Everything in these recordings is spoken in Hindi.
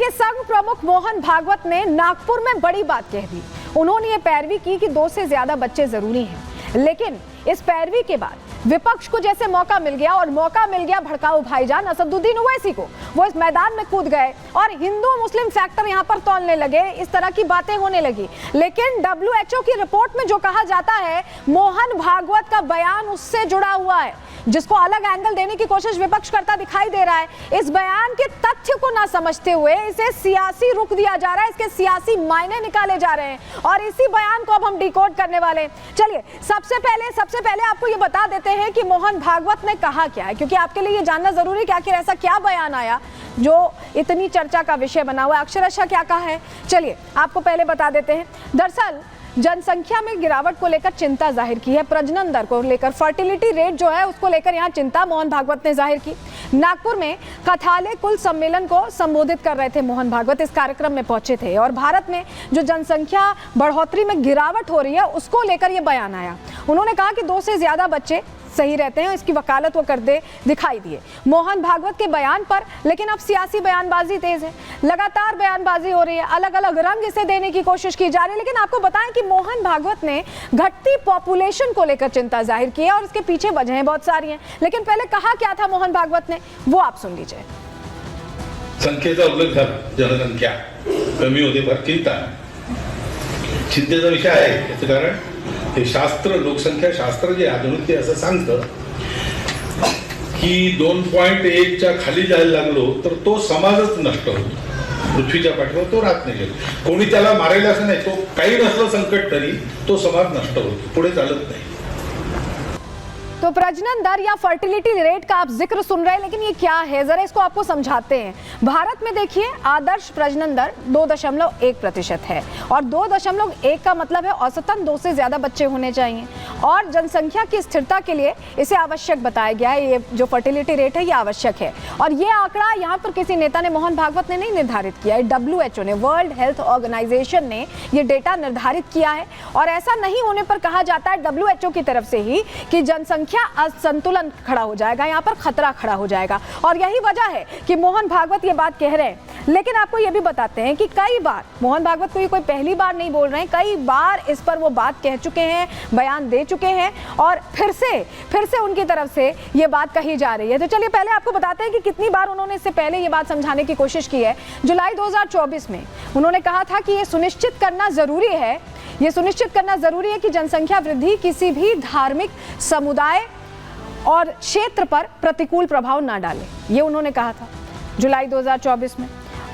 देखिए, संघ प्रमुख मोहन भागवत ने नागपुर में बड़ी बात कह दी। उन्होंने ये पैरवी की कि 2 से ज्यादा बच्चे जरूरी हैं, लेकिन इस पैरवी के बाद विपक्ष को जैसे मौका मिल गया, और मौका मिल गया भड़काऊ भाईजान असदुद्दीन ओवैसी को। वो इस मैदान में कूद गए और हिंदू मुस्लिम फैक्टर यहां पर तोलने लगे, इस तरह की बातें होने लगी। लेकिन WHO की रिपोर्ट में जो कहा जाता है, मोहन भागवत का बयान उससे जुड़ा हुआ है, जिसको अलग एंगल देने की कोशिश विपक्ष करता दिखाई दे रहा है। इस बयान के तथ्य को ना समझते हुए इसे सियासी रुख दिया जा रहा है, इसके सियासी मायने निकाले जा रहे हैं, और इसी बयान को अब हम डिकोड करने वाले हैं। चलिए, सबसे पहले आपको ये बता देते हैं कि मोहन भागवत ने कहा क्या है, क्योंकि आपके लिए ये जानना जरूरी है कि आखिर ऐसा क्या बयान आया जो इतनी चर्चा का विषय बना हुआ है। अक्षरशः क्या कहा है, चलिए आपको पहले बता देते हैं। दरअसल जनसंख्या में गिरावट को लेकर चिंता जाहिर की है, प्रजनन दर को लेकर, फर्टिलिटी रेट जो है उसको लेकर यहाँ चिंता मोहन भागवत ने जाहिर की। नागपुर में कथाले कुल सम्मेलन को संबोधित कर रहे थे मोहन भागवत, इस कार्यक्रम में पहुंचे थे, और भारत में जो जनसंख्या बढ़ोतरी में गिरावट हो रही है उसको लेकर ये बयान आया। उन्होंने कहा कि 2 से ज्यादा बच्चे सही रहते हैं, इसकी वकालत वो करते दिखाई दिए मोहन भागवत के बयान पर। लेकिन अब सियासी बयानबाजी तेज है, लगातार बयानबाजी हो रही है, अलग अलग रंग इसे देने की कोशिश की जा रही है। लेकिन आपको बताएं कि मोहन भागवत ने घटती पॉपुलेशन को लेकर चिंता जाहिर की है, और इसके पीछे वजहें बहुत सारी हैं। लेकिन पहले कहा क्या था मोहन भागवत ने, वो आप सुन लीजिए। संख्येचा उल्लेख झाला, जनसंख्या कमी होते फार चिंता आहे, चिंतेचा विषय आहे। याचं कारण हे शास्त्र, लोकसंख्या शास्त्र जे आधुनिक ते असं सांगतं की 2.1 च्या खाली जायला लागलो तर तो समाजच नष्ट होतो, पृथ्वीच्या पाठीवर तो राहत नाही। कोणी त्याला मारेल असं नाही, तो काही नसलं संकट तरी तो समाज नष्ट होतो, पुढे चालत नाही। तो प्रजनन दर या फर्टिलिटी रेट का आप जिक्र सुन रहे हैं, लेकिन ये क्या है, जरा इसको आपको समझाते हैं। भारत में देखिए, आदर्श प्रजनन दर 2.1% है, और 2.1 का मतलब है औसतन 2 से ज्यादा बच्चे होने चाहिए, और जनसंख्या की स्थिरता के लिए इसे आवश्यक बताया गया है। ये जो फर्टिलिटी रेट है ये आवश्यक है, और ये आंकड़ा यहाँ पर किसी नेता ने, मोहन भागवत ने नहीं निर्धारित किया है, WHO ने, वर्ल्ड हेल्थ ऑर्गेनाइजेशन ने ये डेटा निर्धारित किया है। और ऐसा नहीं होने पर कहा जाता है WHO की तरफ से ही कि जनसंख्या असंतुलन खड़ा हो जाएगा, यहाँ पर खतरा खड़ा हो जाएगा, और यही वजह है कि मोहन भागवत ये बात कह रहे हैं। लेकिन आपको ये भी बताते हैं कि कई बार मोहन भागवत को ये कोई पहली बार नहीं बोल रहे हैं, कई बार इस पर वो बात कह चुके हैं, बयान दे चुके हैं, और फिर से उनकी तरफ से ये बात कही जा रही है। तो चलिए पहले आपको बताते हैं कि कितनी बार उन्होंने इससे पहले ये बात समझाने की कोशिश की है। जुलाई 2024 में उन्होंने कहा था कि ये सुनिश्चित करना जरूरी है, कि जनसंख्या वृद्धि किसी भी धार्मिक समुदाय और क्षेत्र पर प्रतिकूल प्रभाव ना डाले, ये उन्होंने कहा था जुलाई 2024 में।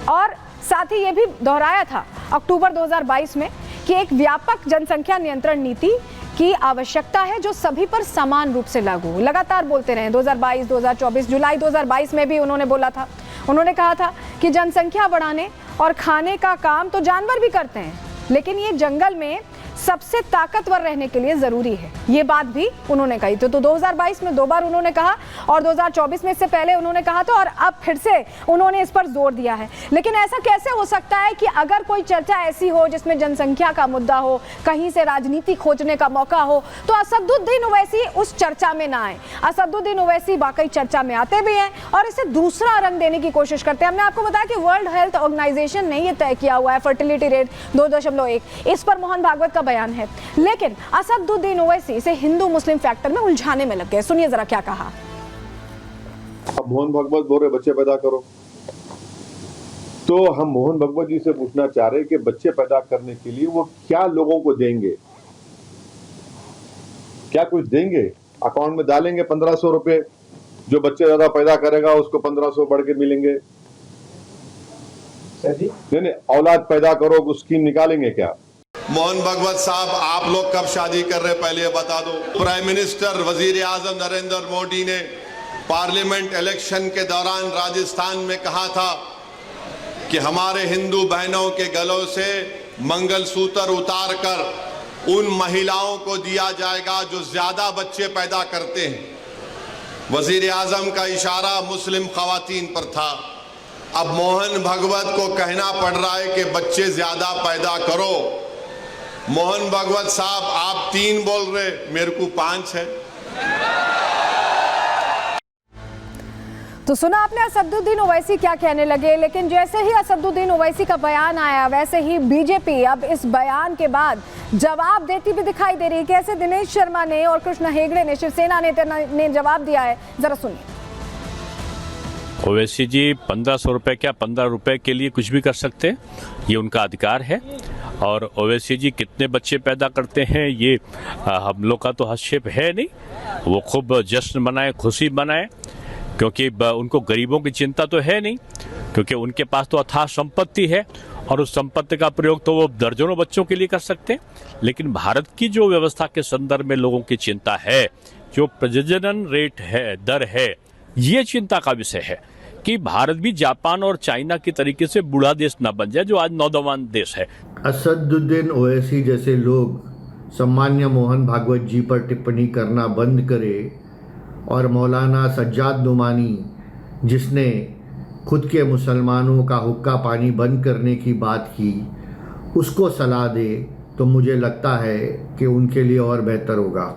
और साथ ही ये भी दोहराया था अक्टूबर 2022 में कि एक व्यापक जनसंख्या नियंत्रण नीति की आवश्यकता है जो सभी पर समान रूप से लागू हो। लगातार बोलते रहे 2022, 2024, जुलाई 2022 में भी उन्होंने बोला था, उन्होंने कहा था कि जनसंख्या बढ़ाने और खाने का काम तो जानवर भी करते हैं, लेकिन ये जंगल में सबसे ताकतवर रहने के लिए जरूरी है, ये बात भी उन्होंने कही। तो 2022 में 2 बार उन्होंने कहा, और 2024 में इससे पहले उन्होंने कहा था, और अब फिर से उन्होंने इस पर जोर दिया है। लेकिन ऐसा कैसे हो सकता है कि अगर कोई चर्चा ऐसी हो जिसमें जनसंख्या का मुद्दा हो, कहीं से राजनीति खोजने का मौका हो, तो असदुद्दीन ओवैसी उस चर्चा में ना आए। असदुद्दीन ओवैसी वाकई चर्चा में आते भी हैं और इसे दूसरा रंग देने की कोशिश करते हैं। हमने आपको बताया कि वर्ल्ड हेल्थ ऑर्गेनाइजेशन ने यह तय किया हुआ है फर्टिलिटी रेट 2.1, इस पर मोहन भागवत का बयान है। लेकिन असदुद्दीन ओवैसी इसे हिंदू मुस्लिम फैक्टर में उलझाने में लग गए। सुनिए जरा क्या कहा। मोहन भागवत बोल रहे बच्चे पैदा करो, तो हम मोहन भागवत जी से पूछना चाह रहे कि बच्चे पैदा करने के लिए वो क्या लोगों को देंगे, क्या कुछ देंगे? अकाउंट में डालेंगे 1500 रुपए, जो बच्चे ज्यादा पैदा करेगा उसको 1500 बढ़ के मिलेंगे? नहीं, औलाद पैदा करो वो स्कीम निकालेंगे क्या? मोहन भागवत साहब, आप लोग कब शादी कर रहे पहले ये बता दो। प्राइम मिनिस्टर वजीर आजम नरेंद्र मोदी ने पार्लियामेंट इलेक्शन के दौरान राजस्थान में कहा था कि हमारे हिंदू बहनों के गलों से मंगलसूत्र उतार कर उन महिलाओं को दिया जाएगा जो ज्यादा बच्चे पैदा करते हैं। वजीर आजम का इशारा मुस्लिम खवातीन पर था। अब मोहन भागवत को कहना पड़ रहा है कि बच्चे ज्यादा पैदा करो। मोहन भागवत साहब, आप 3 बोल रहे, मेरे को 5 है। तो सुना आपने असदुद्दीन ओवैसी क्या कहने लगे, लेकिन जैसे ही असदुद्दीन ओवैसी का बयान आया वैसे ही बीजेपी अब इस बयान के बाद जवाब देती भी दिखाई दे रही है। कैसे दिनेश शर्मा ने और कृष्ण हेगड़े ने, शिवसेना नेता ने जवाब दिया है, जरा सुनिए। ओवैसी जी 1500 रुपए क्या 15 रुपए के लिए कुछ भी कर सकते हैं, ये उनका अधिकार है। और ओवैसी जी कितने बच्चे पैदा करते हैं ये हम लोग का तो हस्तक्षेप है नहीं। वो खूब जश्न मनाए, खुशी मनाए, क्योंकि उनको गरीबों की चिंता तो है नहीं, क्योंकि उनके पास तो अथाह संपत्ति है और उस संपत्ति का प्रयोग तो वो दर्जनों बच्चों के लिए कर सकते हैं। लेकिन भारत की जो व्यवस्था के संदर्भ में लोगों की चिंता है, जो प्रजनन रेट है, दर है, ये चिंता का विषय है कि भारत भी जापान और चाइना की तरीके से बूढ़ा देश ना बन जाए, जो आज नौजवान देश है। असदुद्दीन ओवैसी जैसे लोग सम्मान्य मोहन भागवत जी पर टिप्पणी करना बंद करे और मौलाना सज्जाद नुमानी, जिसने खुद के मुसलमानों का हुक्का पानी बंद करने की बात की, उसको सलाह दे तो मुझे लगता है कि उनके लिए और बेहतर होगा।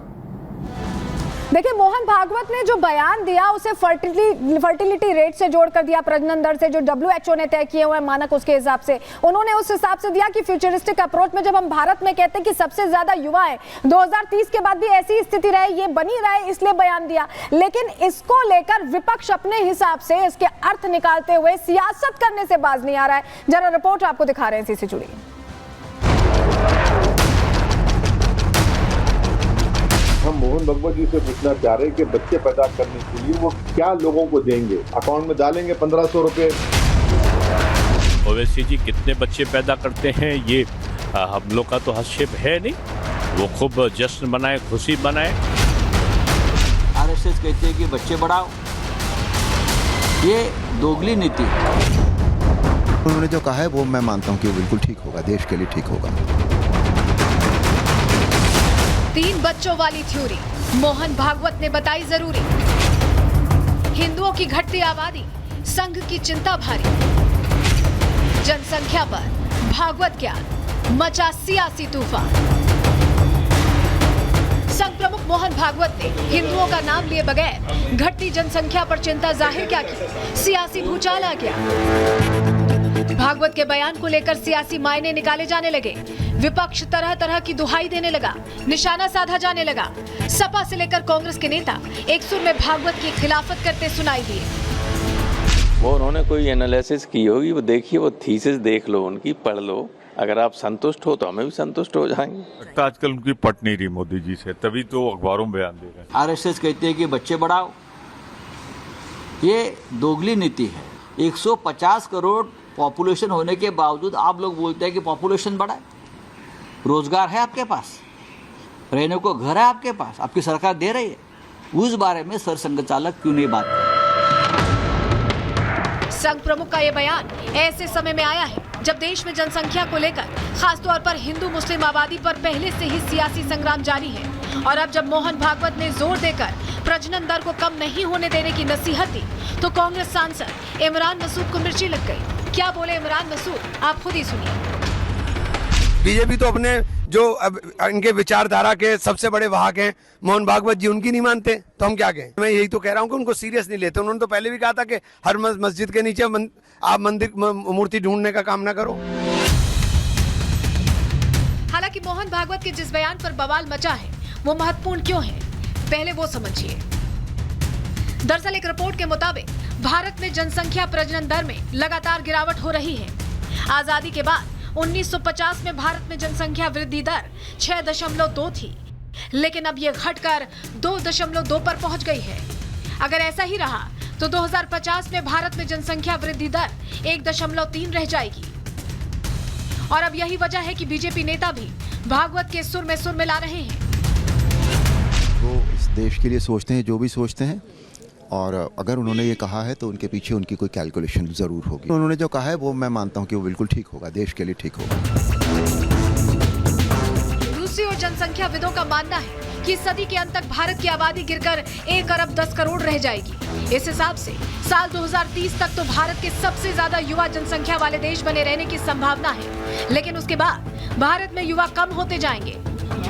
देखिए, मोहन भागवत ने जो बयान दिया उसे फर्टिलिटी रेट से जोड़कर दिया, प्रजनन दर से जो WHO ने तय किए हुए मानक, उसके हिसाब से उन्होंने उस हिसाब से दिया कि फ्यूचरिस्टिक अप्रोच में जब हम भारत में कहते हैं कि सबसे ज्यादा युवा है, 2030 के बाद भी ऐसी स्थिति रहे, ये बनी रहे, इसलिए बयान दिया। लेकिन इसको लेकर विपक्ष अपने हिसाब से इसके अर्थ निकालते हुए सियासत करने से बाज नहीं आ रहा है। जरा रिपोर्ट आपको दिखा रहे हैं, इसी से जुड़ी। हम मोहन भागवत जी से पूछना चाह रहे हैं कि बच्चे पैदा करने के लिए वो क्या लोगों को देंगे, अकाउंट में डालेंगे 1500 रुपए। ओवैसी जी कितने बच्चे पैदा करते हैं ये हम लोग का तो हस्तक्षेप है नहीं। वो खूब जश्न मनाए, खुशी मनाए। आरएसएस कहते हैं कि बच्चे बढ़ाओ, ये दोगली नीति है। उन्होंने जो कहा है वो मैं मानता हूँ कि वो बिल्कुल ठीक होगा, देश के लिए ठीक होगा। 3 बच्चों वाली थ्योरी मोहन भागवत ने बताई जरूरी। हिंदुओं की घटती आबादी, संघ की चिंता भारी। जनसंख्या पर भागवत ज्ञान, मचा सियासी तूफान। संघ प्रमुख मोहन भागवत ने हिंदुओं का नाम लिए बगैर घटती जनसंख्या पर चिंता जाहिर क्या की, सियासी भूचाल आ गया। भागवत के बयान को लेकर सियासी मायने निकाले जाने लगे। विपक्ष तरह तरह की दुहाई देने लगा, निशाना साधा जाने लगा। सपा से लेकर कांग्रेस के नेता एक सुर में भागवत की खिलाफत करते सुनाई दिए। वो उन्होंने कोई एनालिसिस की होगी, वो देखिए, वो थीसिस देख लो, उनकी पढ़ लो। अगर आप संतुष्ट हो तो हमें भी संतुष्ट हो जाएंगे। आजकल उनकी पट नहीं रही मोदी जी से, तभी तो अखबारों में बयान दे रहे हैं। आरएसएस कहते हैं कि बच्चे बढ़ाओ, ये दोगली नीति है। 150 करोड़ पॉपुलेशन होने के बावजूद आप लोग बोलते हैं कि पॉपुलेशन बढ़ाए। रोजगार है आपके पास, रहने को घर है आपके पास, आपकी सरकार दे रही है, उस बारे में सरसंघ चालक क्यों नहीं बात करते? संघ प्रमुख का यह बयान ऐसे समय में आया है जब देश में जनसंख्या को लेकर खासतौर पर हिंदू मुस्लिम आबादी पर पहले से ही सियासी संग्राम जारी है। और अब जब मोहन भागवत ने जोर देकर प्रजनन दर को कम नहीं होने देने की नसीहत दी, तो कांग्रेस सांसद इमरान मसूद को मिर्ची लग गई। क्या बोले इमरान मसूद, आप खुद ही सुनिए। बीजेपी तो अपने जो अब इनके विचारधारा के सबसे बड़े वाहक हैं मोहन भागवत जी, उनकी नहीं मानते तो हम क्या कहें। मैं यही तो कह रहा हूँ कि उनको सीरियस नहीं लेते। उन्होंने तो पहले भी कहा था कि हर मस्जिद के नीचे आप मंदिर मूर्ति ढूंढने का काम ना करो। हालांकि मोहन भागवत के जिस बयान पर बवाल मचा है वो महत्वपूर्ण क्यों है, पहले वो समझिए। दरअसल एक रिपोर्ट के मुताबिक भारत में जनसंख्या प्रजनन दर में लगातार गिरावट हो रही है। आजादी के बाद 1950 में भारत में जनसंख्या वृद्धि दर 6.2 थी, लेकिन अब यह घटकर 2.2 पर पहुंच गई है। अगर ऐसा ही रहा तो 2050 में भारत में जनसंख्या वृद्धि दर 1.3 रह जाएगी। और अब यही वजह है कि बीजेपी नेता भी भागवत के सुर में सुर मिला रहे हैं। वो इस देश के लिए सोचते हैं जो भी सोचते हैं, और अगर उन्होंने ये कहा है तो उनके पीछे उनकी कोई कैलकुलेशन जरूर होगी। उन्होंने जो कहा है वो मैं मानता हूँ कि वो बिल्कुल ठीक होगा, देश के लिए ठीक होगा। दूसरी ओर जनसंख्या विदों का मानना है कि सदी के अंत तक भारत की आबादी गिरकर 1 अरब 10 करोड़ रह जाएगी। इस हिसाब से साल 2030 तक तो भारत के सबसे ज्यादा युवा जनसंख्या वाले देश बने रहने की संभावना है। लेकिन उसके बाद भारत में युवा कम होते जाएंगे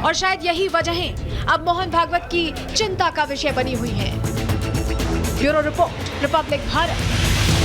और शायद यही वजहें अब मोहन भागवत की चिंता का विषय बनी हुई है। Bureau report, Republic Bharat.